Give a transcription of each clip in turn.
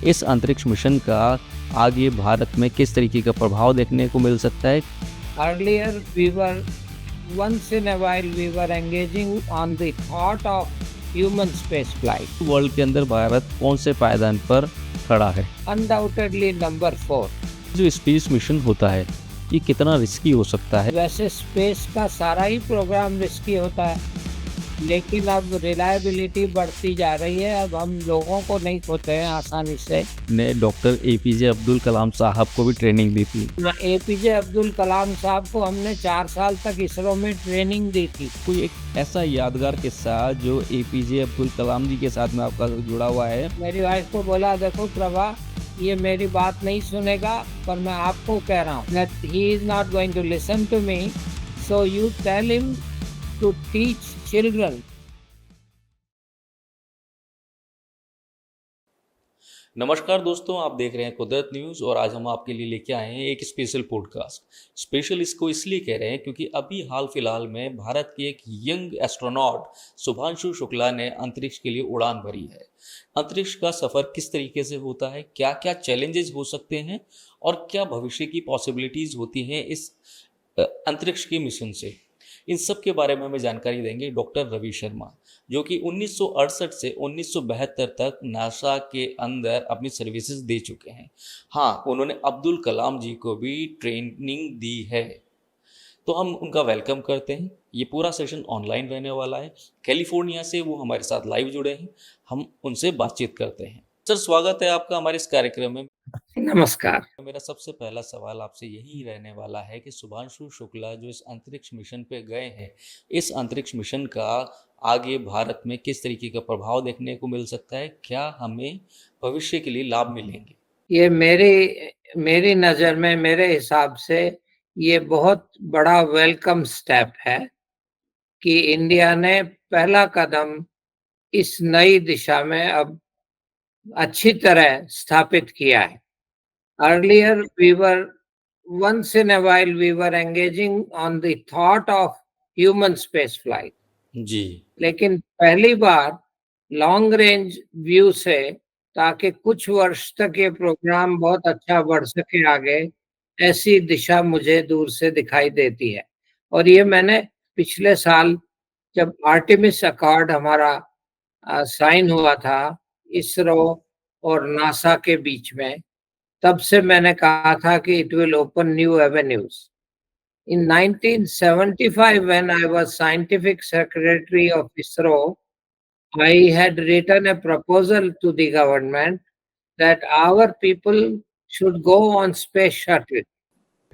इस अंतरिक्ष मिशन का आगे भारत में किस तरीके का प्रभाव देखने को मिल सकता है? Earlier, we were once in a while we were engaging on the thought of human space flight. World के अंदर भारत कौन से पायदान पर खड़ा है? Undoubtedly number 4. जो स्पेस मिशन होता है ये कितना रिस्की हो सकता है? वैसे स्पेस का सारा ही प्रोग्राम रिस्की होता है, लेकिन अब रिलायबिलिटी बढ़ती जा रही है। अब हम लोगों को नहीं खोते हैं आसानी से। ने डॉक्टर एपीजे अब्दुल कलाम साहब को भी ट्रेनिंग दी थी। एपीजे अब्दुल कलाम साहब को हमने 4 साल तक इसरो में ट्रेनिंग दी थी। कोई एक ऐसा यादगार किस्सा जो एपीजे अब्दुल कलाम जी के साथ में आपका जुड़ा हुआ है? मेरी वाइफ को बोला, देखो प्रभा, ये मेरी बात नहीं सुनेगा, पर मैं आपको कह रहा हूँ that he is not going to listen to me, so you tell him to teach children. नमस्कार दोस्तों, आप देख रहे हैं कुदरत न्यूज़ और आज हम आपके लिए लेके आए हैं एक स्पेशल पॉडकास्ट। स्पेशल इसको इसलिए कह रहे हैं क्योंकि अभी हाल फिलहाल में भारत के एक यंग एस्ट्रोनॉट शुभांशु शुक्ला ने अंतरिक्ष के लिए उड़ान भरी है। अंतरिक्ष का सफ़र किस तरीके से होता है, क्या क्या चैलेंजेस हो सकते हैं और क्या भविष्य की पॉसिबिलिटीज़ होती हैं इस अंतरिक्ष के मिशन से, इन सब के बारे में हमें जानकारी देंगे डॉक्टर रवि शर्मा, जो कि 1968 से 1972 तक नासा के अंदर अपनी सर्विसेज दे चुके हैं। हाँ, उन्होंने अब्दुल कलाम जी को भी ट्रेनिंग दी है। तो हम उनका वेलकम करते हैं। ये पूरा सेशन ऑनलाइन रहने वाला है। कैलिफोर्निया से वो हमारे साथ लाइव जुड़े हैं, हम उनसे बातचीत करते हैं। सर, स्वागत है आपका हमारे इस कार्यक्रम में। नमस्कार। मेरा सबसे पहला सवाल आपसे यही रहने वाला है कि शुभांशु शुक्ला जो इस अंतरिक्ष मिशन पे गए हैं, इस अंतरिक्ष मिशन का आगे भारत में किस तरीके का प्रभाव देखने को मिल सकता है? क्या हमें भविष्य के लिए लाभ मिलेंगे? ये मेरी नज़र में, मेरे हिसाब से ये बहुत बड़ा वेलकम स्टेप है कि इंडिया ने पहला कदम इस नई दिशा में अब अच्छी तरह स्थापित किया है। Earlier, once in a while, we were engaging on the thought of human space flight. जी, लेकिन पहली बार लॉन्ग रेंज व्यू से, ताकि कुछ वर्ष तक ये प्रोग्राम बहुत अच्छा बढ़ सके आगे, ऐसी दिशा मुझे दूर से दिखाई देती है। और ये मैंने पिछले साल जब आर्टेमिस अकॉर्ड हमारा साइन हुआ था इसरो और नासा के बीच में, तब से मैंने कहा था कि it will open new avenues. In 1975, when I was scientific secretary of ISRO, I had written a proposal to the government that our people should go on space shuttle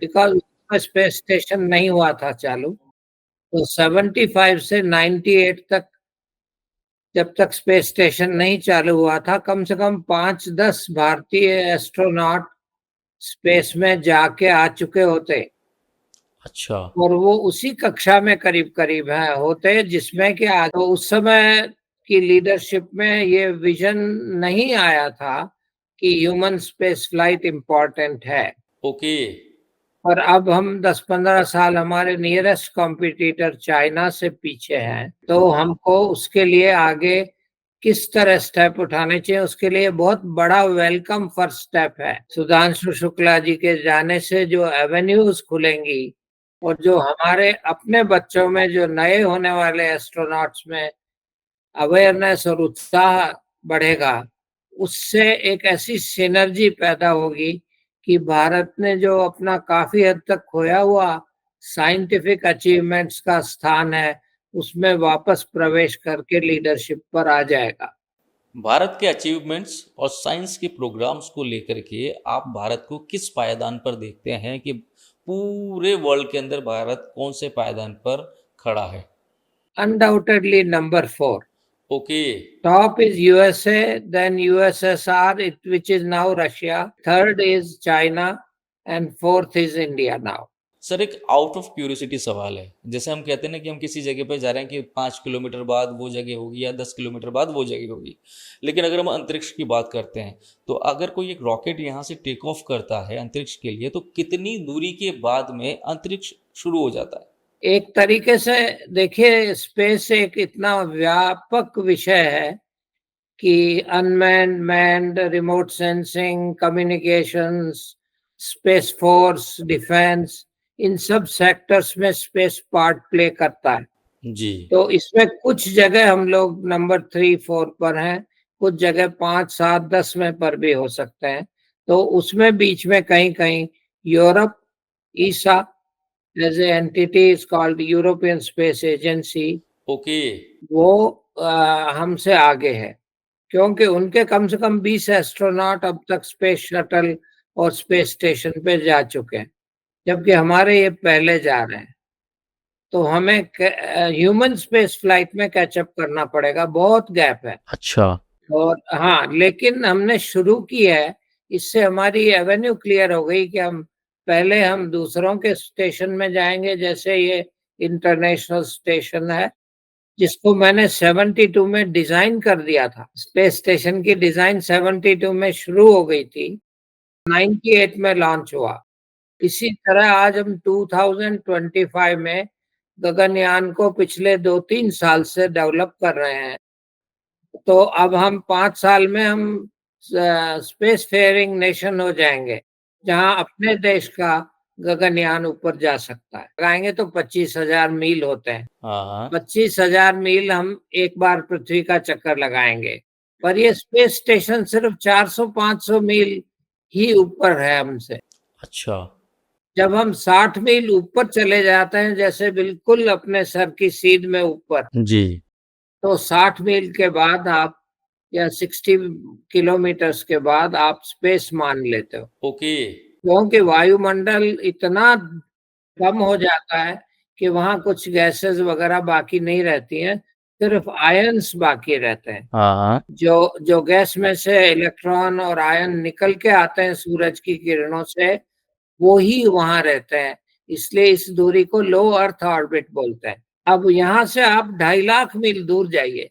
because space station नहीं हुआ था चालू। तो 75 से 98 तक, जब तक space station नहीं चालू हुआ था, कम से कम 5-10 भारतीय एस्ट्रोनॉट स्पेस में जाके आ चुके होते। अच्छा। और वो उसी कक्षा में करीब करीब है होते जिसमें कि आज, तो उस समय की लीडरशिप में ये विजन नहीं आया था कि ह्यूमन स्पेस फ्लाइट इम्पोर्टेंट है। ओके। और अब हम 10-15 साल हमारे नियरेस्ट कॉम्पिटिटर चाइना से पीछे हैं, तो हमको उसके लिए आगे किस तरह स्टेप उठाने चाहिए, उसके लिए बहुत बड़ा वेलकम फर्स्ट स्टेप है। सुधांशु शुक्ला जी के जाने से जो एवेन्यूज खुलेंगी और जो हमारे अपने बच्चों में, जो नए होने वाले एस्ट्रोनॉट्स में अवेयरनेस और उत्साह बढ़ेगा, उससे एक ऐसी सिनर्जी पैदा होगी कि भारत ने जो अपना काफी हद तक खोया हुआ साइंटिफिक अचीवमेंट्स का स्थान है, उसमें वापस प्रवेश करके लीडरशिप पर आ जाएगा। भारत के अचीवमेंट्स और साइंस के प्रोग्राम्स को लेकर के आप भारत को किस पायदान पर देखते हैं कि पूरे वर्ल्ड के अंदर भारत कौन से पायदान पर खड़ा है? Undoubtedly number 4. Okay. Top is USA, then USSR, which is now Russia. Third is China, and fourth is India now. Sir, एक आउट ऑफ क्यूरियोसिटी सवाल है। जैसे हम कहते हैं ना कि हम किसी जगह पर जा रहे हैं कि 5 किलोमीटर बाद वो जगह होगी या 10 किलोमीटर बाद वो जगह होगी, लेकिन अगर हम अंतरिक्ष की बात करते हैं तो अगर कोई एक रॉकेट यहाँ से टेक ऑफ करता है अंतरिक्ष के लिए, तो कितनी दूरी के बाद में अंतरिक्ष शुरू हो जाता है? एक तरीके से देखिए, स्पेस एक इतना व्यापक विषय है कि unmanned, manned, remote sensing, communications, space force, defence, इन सब सेक्टर्स में स्पेस पार्ट प्ले करता है। जी। तो इसमें कुछ जगह हम लोग नंबर 3-4 पर हैं, कुछ जगह 5-7-10 में पर भी हो सकते हैं। तो उसमें बीच में कहीं-कहीं Europe, Isa as a entity is called European space agency, okay. वो हमसे आगे है। क्योंकि उनके कम से कम 20 एस्ट्रोनॉट अब तक स्पेस शटल और स्पेस स्टेशन पे जा चुके हैं, जबकि हमारे ये पहले जा रहे हैं। तो हमें ह्यूमन स्पेस फ्लाइट में कैचअप करना पड़ेगा, बहुत गैप है। अच्छा। और हाँ, लेकिन हमने शुरू की है, इससे हमारी एवेन्यू क्लियर हो गई कि पहले हम दूसरों के स्टेशन में जाएंगे, जैसे ये इंटरनेशनल स्टेशन है, जिसको मैंने 72 में डिजाइन कर दिया था। स्पेस स्टेशन की डिजाइन 72 में शुरू हो गई थी, 98 में लॉन्च हुआ। इसी तरह आज हम 2025 में गगनयान को पिछले 2-3 साल से डेवलप कर रहे हैं। तो अब हम 5 साल में हम स्पेस फेयरिंग नेशन हो जाएंगे, जहां अपने देश का गगनयान ऊपर जा सकता है। लगाएंगे तो 25,000 मील होते हैं। हाँ। 25,000 मील हम एक बार पृथ्वी का चक्कर लगाएंगे, पर ये स्पेस स्टेशन सिर्फ 400-500 मील ही ऊपर है हमसे। अच्छा। जब हम 60 मील ऊपर चले जाते हैं, जैसे बिल्कुल अपने सर की सीध में ऊपर, जी। तो 60 मील के बाद आप, या 60 किलोमीटर्स के बाद आप स्पेस मान लेते हो, ओके। क्योंकि वायुमंडल इतना कम हो जाता है कि वहां कुछ गैसेस वगैरह बाकी नहीं रहती हैं, सिर्फ आयंस बाकी रहते हैं। हाँ। जो जो गैस में से इलेक्ट्रॉन और आयन निकल के आते हैं सूरज की किरणों से, वो ही वहां रहते हैं। इसलिए इस दूरी को लो अर्थ ऑर्बिट बोलते हैं। अब यहाँ से आप 2.5 लाख मील दूर जाइए,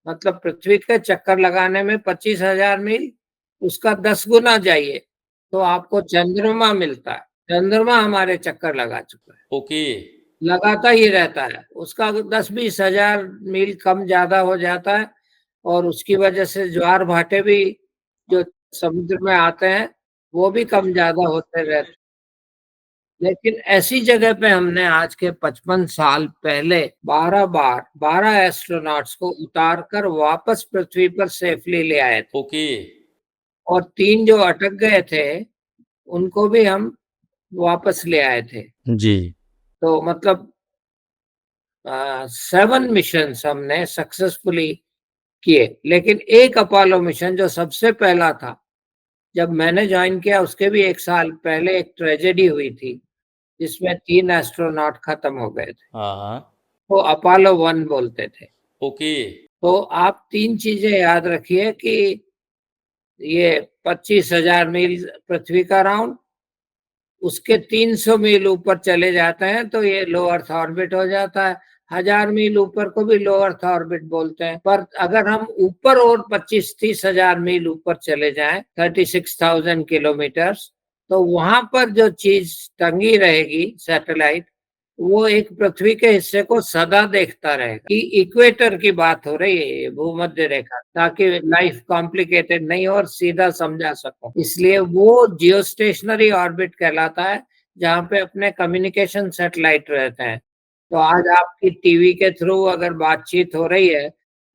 मतलब पृथ्वी के चक्कर लगाने में 25,000 मील, उसका 10 गुना जाइए, तो आपको चंद्रमा मिलता है। चंद्रमा हमारे चक्कर लगा चुका है, ओके। लगाता ही रहता है। उसका 10-20 हजार मील कम ज्यादा हो जाता है, और उसकी वजह से ज्वार भाटे भी जो समुद्र में आते हैं, वो भी कम ज्यादा होते रहते हैं। लेकिन ऐसी जगह पे हमने आज के 55 साल पहले 12 एस्ट्रोनॉट्स को उतार कर वापस पृथ्वी पर सेफली ले आए थे, ओके। और 3 जो अटक गए थे उनको भी हम वापस ले आए थे। जी। तो मतलब 7 मिशन हमने सक्सेसफुली किए। लेकिन एक अपोलो मिशन जो सबसे पहला था, जब मैंने ज्वाइन किया उसके भी 1 साल पहले एक ट्रेजेडी हुई थी, जिसमें 3 एस्ट्रोनॉट खत्म हो गए थे। हाँ। वो अपोलो 1 बोलते थे। ओके। तो आप 3 चीजें याद रखिए कि ये 25,000 मील पृथ्वी का राउंड, उसके 300 मील ऊपर चले जाते हैं तो ये लो अर्थ ऑर्बिट हो जाता है। 1000 मील ऊपर को भी लो अर्थ ऑर्बिट बोलते हैं। पर अगर हम ऊपर और 25-30 हजार मील ऊपर चले जाएं, 36,000 किलोमीटर्स, तो वहां पर जो चीज टंगी रहेगी सैटेलाइट, वो एक पृथ्वी के हिस्से को सदा देखता रहेगा। कि इक्वेटर की बात हो रही है, ये भूमध्य रेखा, ताकि लाइफ कॉम्प्लिकेटेड नहीं हो और सीधा समझा सको। इसलिए वो जियोस्टेशनरी ऑर्बिट कहलाता है, जहाँ पे अपने कम्युनिकेशन सैटेलाइट रहते हैं। तो आज आपकी टीवी के थ्रू अगर बातचीत हो रही है,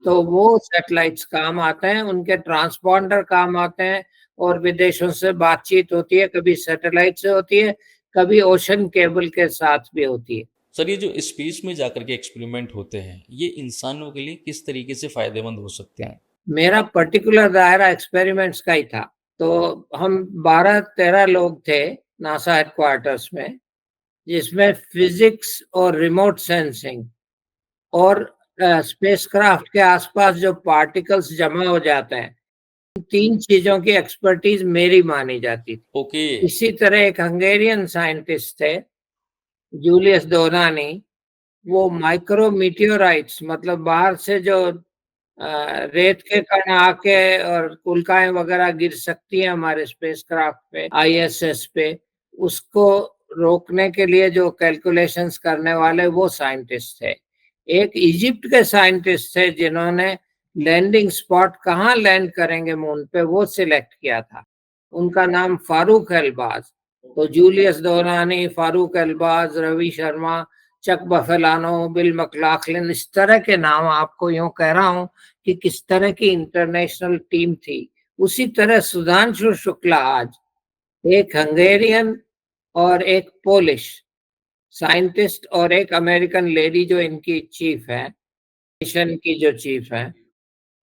तो वो सैटेलाइट्स काम आते हैं, उनके ट्रांसपॉन्डर काम आते हैं, और विदेशों से बातचीत होती है, कभी सैटेलाइट से होती है, कभी ओशन केबल के साथ भी होती है। सर, ये जो स्पेस में जाकर के एक्सपेरिमेंट होते हैं, ये इंसानों के लिए किस तरीके से फायदेमंद हो सकते हैं? मेरा पर्टिकुलर दायरा एक्सपेरिमेंट्स का ही था। तो हम 12-13 लोग थे नासा हेडक्वार्टर्स में, जिसमें फिजिक्स और रिमोट सेंसिंग और स्पेसक्राफ्ट के आसपास जो पार्टिकल्स जमा हो जाते हैं, इन 3 चीजों की एक्सपर्टीज मेरी मानी जाती थी। ओके। इसी तरह एक हंगेरियन साइंटिस्ट थे, जूलियस डोनानी, वो माइक्रो मीटियोराइट्स, मतलब बाहर से जो रेत के कण आके और उल्काएं वगैरह गिर सकती हैं हमारे स्पेसक्राफ्ट पे, आईएसएस पे, उसको रोकने के लिए जो कैलकुलेशंस करने वाले वो साइंटिस्ट थे। एक इजिप्ट के साइंटिस्ट थे जिन्होंने लैंडिंग स्पॉट कहाँ लैंड करेंगे मून पे वो सिलेक्ट किया था। उनका नाम फारूक एल्बाज। तो जूलियस दोनानी, फारूक एल्बाज, रवि शर्मा, चक बफेलानो, बिल मकलाखलिन, इस तरह के नाम आपको यूं कह रहा हूं कि किस तरह की इंटरनेशनल टीम थी। उसी तरह सुधांशु शुक्ला आज एक हंगेरियन और एक पोलिश साइंटिस्ट और एक अमेरिकन लेडी जो इनकी चीफ है, मिशन की जो चीफ है,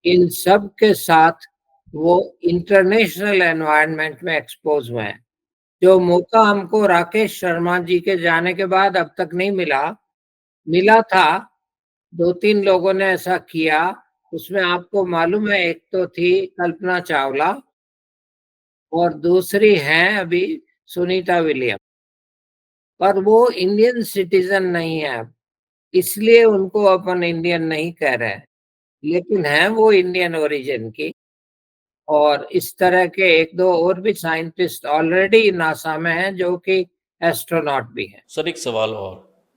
इन सब के साथ वो इंटरनेशनल एनवायरनमेंट में एक्सपोज हुए हैं। जो मौका हमको राकेश शर्मा जी के जाने के बाद अब तक नहीं मिला, मिला था, दो तीन लोगों ने ऐसा किया। उसमें आपको मालूम है, एक तो थी कल्पना चावला और दूसरी हैं अभी सुनीता विलियम। पर वो इंडियन सिटीजन नहीं है अब, इसलिए उनको अपन इंडियन नहीं कह रहे हैं, लेकिन है वो इंडियन ओरिजिन की। और इस तरह के एक दो और भी साइंटिस्ट ऑलरेडी नासा में हैं जो कि एस्ट्रोनॉट भी हैं। सर एक सवाल और,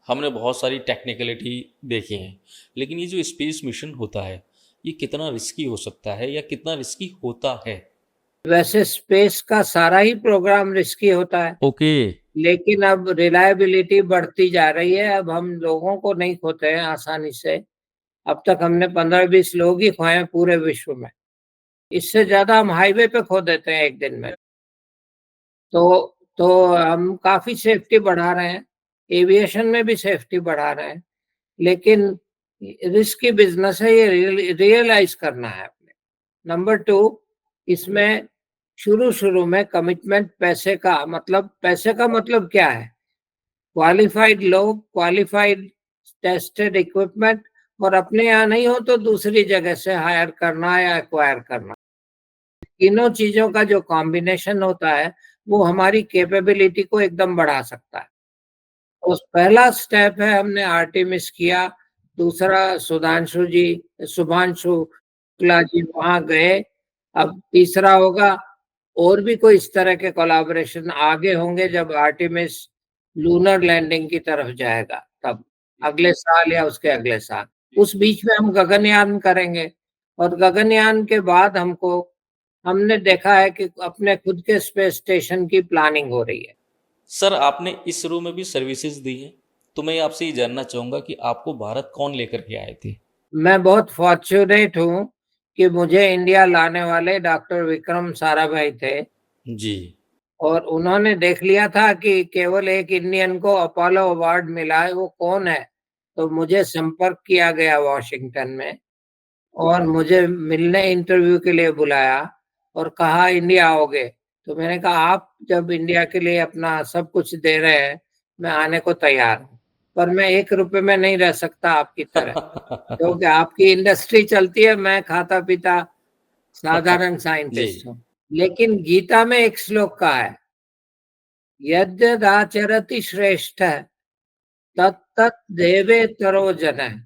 हमने बहुत सारी टेक्निकलिटी देखी हैं, लेकिन ये जो स्पेस मिशन होता है ये कितना रिस्की हो सकता है या कितना रिस्की होता है? वैसे स्पेस का सारा ही प्रोग्राम रिस्की होता है, ओके। लेकिन अब रिलायबिलिटी बढ़ती जा रही है। अब हम लोगों को नहीं खोते हैं आसानी से। अब तक हमने 15-20 लोग ही खोए हैं पूरे विश्व में। इससे ज्यादा हम हाईवे पे खो देते हैं एक दिन में। तो हम काफी सेफ्टी बढ़ा रहे हैं, एविएशन में भी सेफ्टी बढ़ा रहे हैं, लेकिन रिस्की बिजनेस है, ये रियलाइज करना है अपने। नंबर टू, इसमें शुरू शुरू में कमिटमेंट पैसे का मतलब क्या है? क्वालिफाइड लोग, क्वालिफाइड टेस्टेड इक्विपमेंट, और अपने यहाँ नहीं हो तो दूसरी जगह से हायर करना या एक्वायर करना। तीनों चीजों का जो कॉम्बिनेशन होता है वो हमारी कैपेबिलिटी को एकदम बढ़ा सकता है। तो पहला स्टेप है, हमने आर्टेमिस किया। दूसरा शुभांशु शुक्ला जी वहां गए। अब तीसरा होगा, और भी कोई इस तरह के कोलैबोरेशन आगे होंगे जब आर्टेमिस लूनर लैंडिंग की तरफ जाएगा, तब अगले साल या उसके अगले साल। उस बीच में हम गगनयान करेंगे, और गगनयान के बाद हमने देखा है कि अपने खुद के स्पेस स्टेशन की प्लानिंग हो रही है। सर आपने इसरो में भी सर्विसेज दी है, तो मैं आपसे ये जानना चाहूँगा कि आपको भारत कौन लेकर के आए थे? मैं बहुत फॉर्चुनेट हूँ कि मुझे इंडिया लाने वाले डॉक्टर विक्रम साराभाई थे, जी। और उन्होंने देख लिया था कि केवल एक इंडियन को अपोलो अवार्ड मिला है, वो कौन है। तो मुझे संपर्क किया गया वॉशिंगटन में, और मुझे मिलने इंटरव्यू के लिए बुलाया और कहा इंडिया आओगे। तो मैंने कहा आप जब इंडिया के लिए अपना सब कुछ दे रहे हैं, मैं आने को तैयार हूँ, पर मैं 1 रुपए में नहीं रह सकता आपकी तरह, क्योंकि आपकी इंडस्ट्री चलती है, मैं खाता पीता साधारण जी। साइंटिस्ट हूँ। लेकिन गीता में एक श्लोक का है, यद्यदाचरति श्रेष्ठ तत्तत् देवेतरो जनः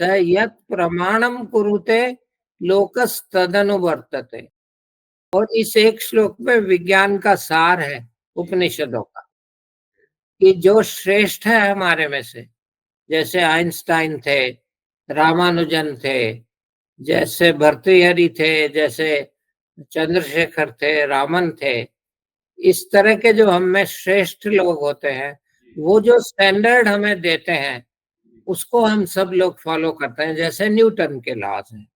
स यत् प्रमाणम कुरुते लोकस्तदनुवर्तते। और इस एक श्लोक में विज्ञान का सार है उपनिषदों का, कि जो श्रेष्ठ है हमारे में से, जैसे आइंस्टाइन थे, रामानुजन थे, जैसे भर्तृहरि थे, जैसे चंद्रशेखर थे, रामन थे, इस तरह के जो हम में श्रेष्ठ लोग होते हैं, वो जो स्टैंडर्ड हमें देते हैं उसको हम सब लोग फॉलो करते हैं, जैसे न्यूटन के लॉज हैं।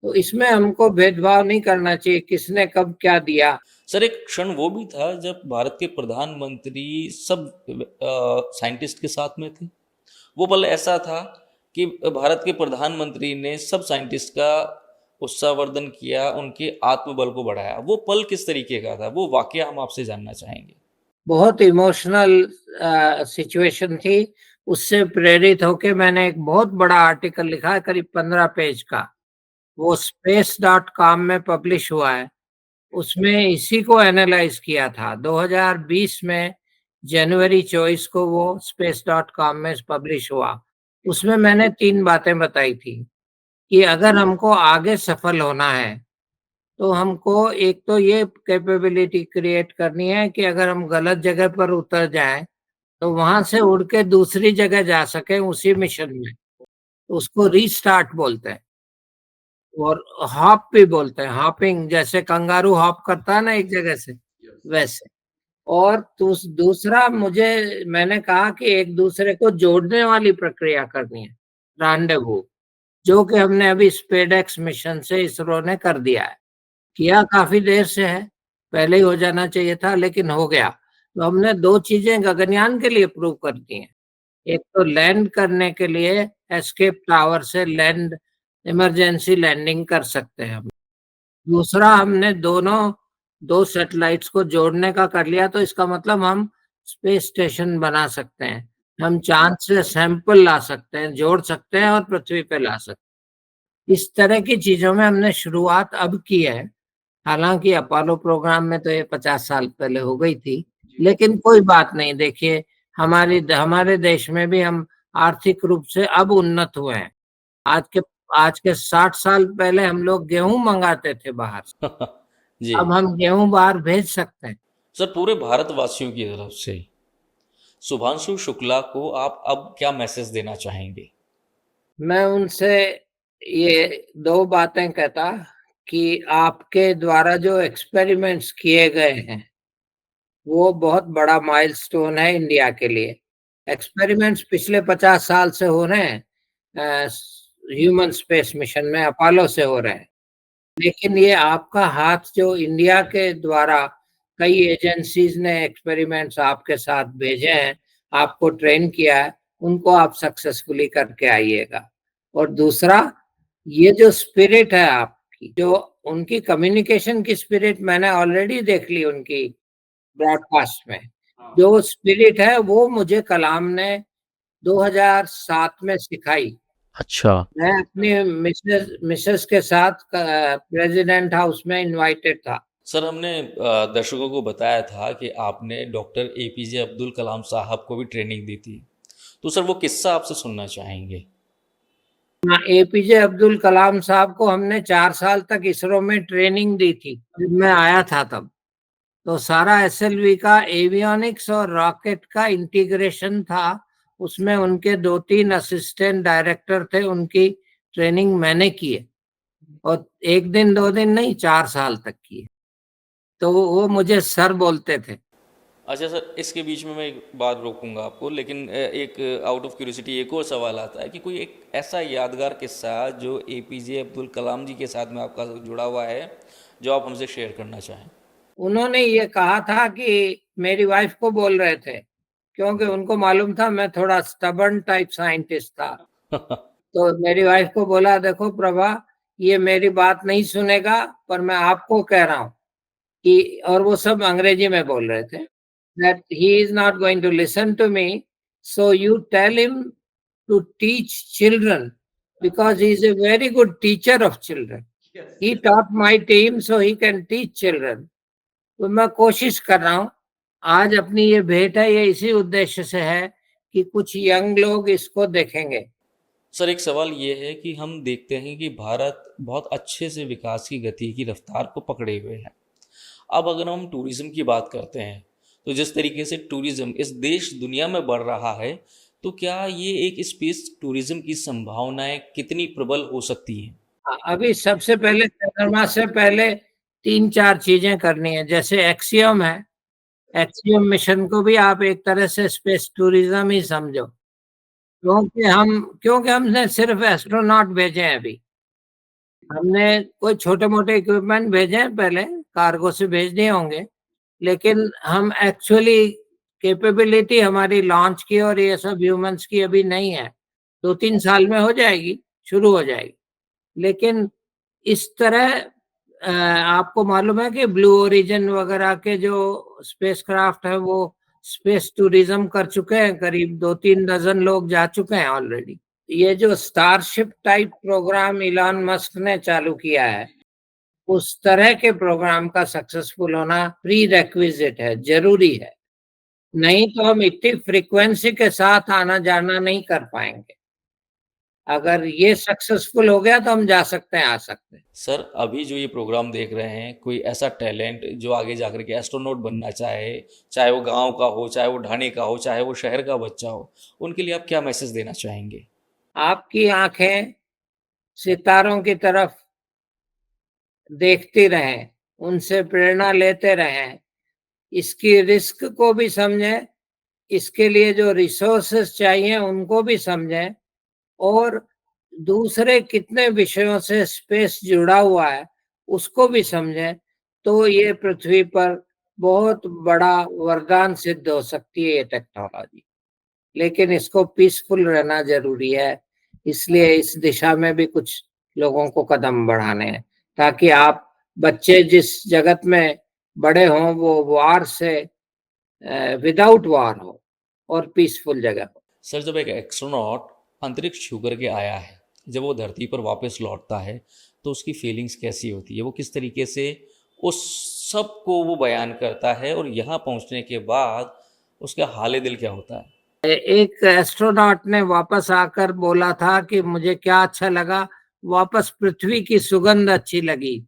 तो इसमें हमको भेदभाव नहीं करना चाहिए किसने कब क्या दिया। सर एक क्षण वो भी था जब भारत के प्रधानमंत्री सब साइंटिस्ट के साथ में थे। वो पल ऐसा था कि भारत के प्रधानमंत्री ने सब साइंटिस्ट का उत्साहवर्धन किया, उनके आत्मबल को बढ़ाया। वो पल किस तरीके का था, वो वाकया हम आपसे जानना चाहेंगे। बहुत इमोशनल सिचुएशन थी। उससे प्रेरित होके मैंने एक बहुत बड़ा आर्टिकल लिखा है, करीब 15 पेज का। वो space.com में पब्लिश हुआ है। उसमें इसी को एनालाइज किया था। 2020 में जनवरी 24 को वो space.com में पब्लिश हुआ। उसमें मैंने 3 बातें बताई थी कि अगर हमको आगे सफल होना है तो हमको एक तो ये कैपेबिलिटी क्रिएट करनी है कि अगर हम गलत जगह पर उतर जाएं तो वहां से उड़ के दूसरी जगह जा सके उसी मिशन में। तो उसको रीस्टार्ट बोलते हैं। और हॉप भी बोलते हैं, हॉपिंग, जैसे कंगारू हॉप करता है ना एक जगह से, वैसे। और दूसरा मुझे, मैंने कहा कि एक दूसरे को जोड़ने वाली प्रक्रिया करनी है, रांडेवू, जो कि हमने अभी स्पेडएक्स मिशन से इसरो ने कर दिया है। किया काफी देर से है, पहले ही हो जाना चाहिए था, लेकिन हो गया। तो हमने दो चीजें गगनयान के लिए प्रूव कर दी हैं। एक तो लैंड करने के लिए एस्केप टावर से लैंड, इमरजेंसी लैंडिंग कर सकते हैं हम। दूसरा, हमने दोनों दो सैटेलाइट्स को जोड़ने का कर लिया, तो इसका मतलब हम स्पेस स्टेशन बना सकते हैं, हम चांद से सैंपल ला सकते हैं, जोड़ सकते हैं और पृथ्वी पे ला सकते हैं। इस तरह की चीजों में हमने शुरुआत अब की है। हालांकि अपोलो प्रोग्राम में तो ये 50 साल पहले हो गई थी, लेकिन कोई बात नहीं। देखिए, हमारे देश में भी हम आर्थिक रूप से अब उन्नत हुए हैं। आज के आज के 60 साल पहले हम लोग गेहूं मंगाते थे बाहर से, जी। अब हम गेहूं बाहर भेज सकते हैं। सर, पूरे भारतवासियों की तरफ से शुभांशु शुक्ला को आप अब क्या मैसेज देना चाहेंगे? मैं उनसे ये दो बातें कहता कि आपके द्वारा जो एक्सपेरिमेंट्स किए गए हैं, वो बहुत बड़ा माइलस्टोन है इंडिया के लिए। एक्सपेरिमेंट्स पिछले 50 साल से हो रहे हैं, ह्यूमन स्पेस मिशन में अपोलो से हो रहे हैं, लेकिन ये आपका हाथ जो इंडिया के द्वारा कई एजेंसीज ने एक्सपेरिमेंट्स आपके साथ भेजे हैं, आपको ट्रेन किया है, उनको आप सक्सेसफुली करके आइएगा। और दूसरा, ये जो स्पिरिट है आपकी, जो उनकी कम्युनिकेशन की स्पिरिट मैंने ऑलरेडी देख ली उनकी ब्रॉडकास्ट में, जो स्पिरिट है वो मुझे कलाम ने 2007 में सिखाई। अच्छा। मैं अपनी मिसेस मिसेस के साथ प्रेसिडेंट हाउस में इनवाइटेड था। सर, हमने दर्शकों को बताया था कि आपने डॉक्टर एपीजे अब्दुल कलाम साहब को भी ट्रेनिंग दी थी। तो सर, वो किस्सा आपसे सुनना चाहेंगे। हाँ, एपीजे अब्दुल कलाम साहब को हमने 4 साल तक इसरो में ट्रेनिंग दी थी, जब मैं आया था तब। तो सारा एसएलवी का एवियोनिक्स और रॉकेट का इंटीग्रेशन था, उसमें उनके 2-3 असिस्टेंट डायरेक्टर थे, उनकी ट्रेनिंग मैंने की है। और एक दिन 2 दिन नहीं, 4 साल तक की है। तो वो मुझे सर बोलते थे। अच्छा सर, इसके बीच में मैं एक बात रोकूंगा आपको, लेकिन एक आउट ऑफ क्यूरियोसिटी एक और सवाल आता है कि कोई एक ऐसा यादगार किस्सा जो एपीजे अब्दुल कलाम जी के साथ में आपका जुड़ा हुआ है, जो आप हमसे शेयर करना चाहें। उन्होंने ये कहा था कि मेरी वाइफ को बोल रहे थे, क्योंकि उनको मालूम था मैं थोड़ा स्टबर्न टाइप साइंटिस्ट था। तो मेरी वाइफ को बोला, देखो प्रभा, ये मेरी बात नहीं सुनेगा, पर मैं आपको कह रहा हूँ कि, और वो सब अंग्रेजी में बोल रहे थे, that he is not going to listen to me, so you tell him to teach children, because he is a very good teacher of children. He taught my team, so he can teach children. तो मैं कोशिश कर रहा हूँ। आज अपनी ये भेंट है, ये इसी उद्देश्य से है कि कुछ यंग लोग इसको देखेंगे। सर, एक सवाल ये है कि हम देखते हैं कि भारत बहुत अच्छे से विकास की गति की रफ्तार को पकड़े हुए है। अब अगर हम टूरिज्म की बात करते हैं, तो जिस तरीके से टूरिज्म इस देश दुनिया में बढ़ रहा है, तो क्या ये एक स्पेस टूरिज्म की संभावनाएं कितनी प्रबल हो सकती हैं? अभी सबसे पहले चंद्रमा से पहले 3-4 चीजें करनी है, जैसे एक्सियम है। एक्सियम मिशन को भी आप एक तरह से स्पेस टूरिज्म ही समझो, क्योंकि हमने सिर्फ एस्ट्रोनॉट भेजे हैं अभी। हमने कोई छोटे मोटे इक्विपमेंट भेजे हैं, पहले कार्गो से भेज दिए होंगे, लेकिन हम एक्चुअली कैपेबिलिटी हमारी लॉन्च की और ये सब ह्यूमंस की अभी नहीं है। 2-3 साल में हो जाएगी, शुरू हो जाएगी। लेकिन इस तरह आपको मालूम है कि ब्लू ओरिजिन वगैरह के जो स्पेसक्राफ्ट है, वो स्पेस टूरिज्म कर चुके हैं, करीब 2-3 डजन लोग जा चुके हैं ऑलरेडी। ये जो starship type program Elon Musk ने चालू किया है, उस तरह के प्रोग्राम का सक्सेसफुल होना प्री रेक्विजिट है, जरूरी है। नहीं तो हम इतनी फ्रीक्वेंसी के साथ आना जाना नहीं कर पाएंगे। अगर ये सक्सेसफुल हो गया तो हम जा सकते हैं, आ सकते हैं। सर, अभी जो ये प्रोग्राम देख रहे हैं, कोई ऐसा टैलेंट जो आगे जाकर के एस्ट्रोनॉट बनना चाहे, चाहे वो गांव का हो, चाहे वो ढाणे का हो, चाहे वो शहर का बच्चा हो, उनके लिए आप क्या मैसेज देना चाहेंगे? आपकी आंखें सितारों की तरफ देखती रहें, उनसे प्रेरणा लेते रहें, इसकी रिस्क को भी समझें, इसके लिए जो रिसोर्सेस चाहिए उनको भी समझें और दूसरे कितने विषयों से स्पेस जुड़ा हुआ है उसको भी समझें, तो ये पृथ्वी पर बहुत बड़ा वरदान सिद्ध हो सकती है ये टेक्नोलॉजी। लेकिन इसको पीसफुल रहना जरूरी है, इसलिए इस दिशा में भी कुछ लोगों को कदम बढ़ाने हैं, ताकि आप बच्चे जिस जगत में बड़े हों वो वार से विदाउट वार हो और पीसफुल जगह हो। सर, जब एक एस्ट्रोनॉट अंतरिक्ष छू करके आया है, जब वो धरती पर वापस लौटता है तो उसकी फीलिंग्स कैसी होती है, वो किस तरीके से उस सब को वो बयान करता है, और यहाँ पहुँचने के बाद उसका हाल दिल क्या होता है? एक एस्ट्रोनॉट ने वापस आकर बोला था कि मुझे क्या अच्छा लगा, वापस पृथ्वी की सुगंध अच्छी लगी।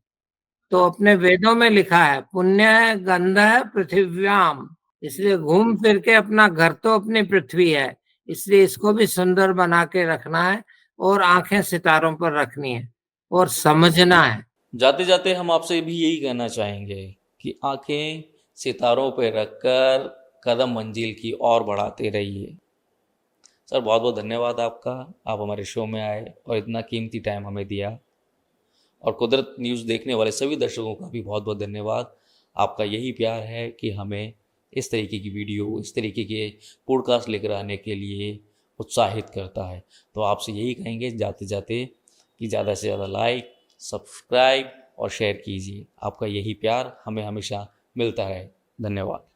तो अपने वेदों में लिखा है पुण्य गंध पृथिव्याम, इसलिए घूम फिर के अपना घर तो अपनी पृथ्वी है, इसलिए इसको भी सुंदर बना के रखना है और आंखें सितारों पर रखनी है और समझना है। जाते जाते हम आपसे भी यही कहना चाहेंगे कि आंखें सितारों पर रखकर कदम मंजिल की ओर बढ़ाते रहिए। सर, बहुत बहुत धन्यवाद आपका, आप हमारे शो में आए और इतना कीमती टाइम हमें दिया। और कुदरत न्यूज़ देखने वाले सभी दर्शकों का भी बहुत बहुत धन्यवाद। आपका यही प्यार है कि हमें इस तरीके की वीडियो, इस तरीके के पॉडकास्ट लेकर आने के लिए उत्साहित करता है। तो आपसे यही कहेंगे जाते जाते कि ज़्यादा से ज़्यादा लाइक, सब्सक्राइब और शेयर कीजिए। आपका यही प्यार हमें हमेशा मिलता रहे। धन्यवाद।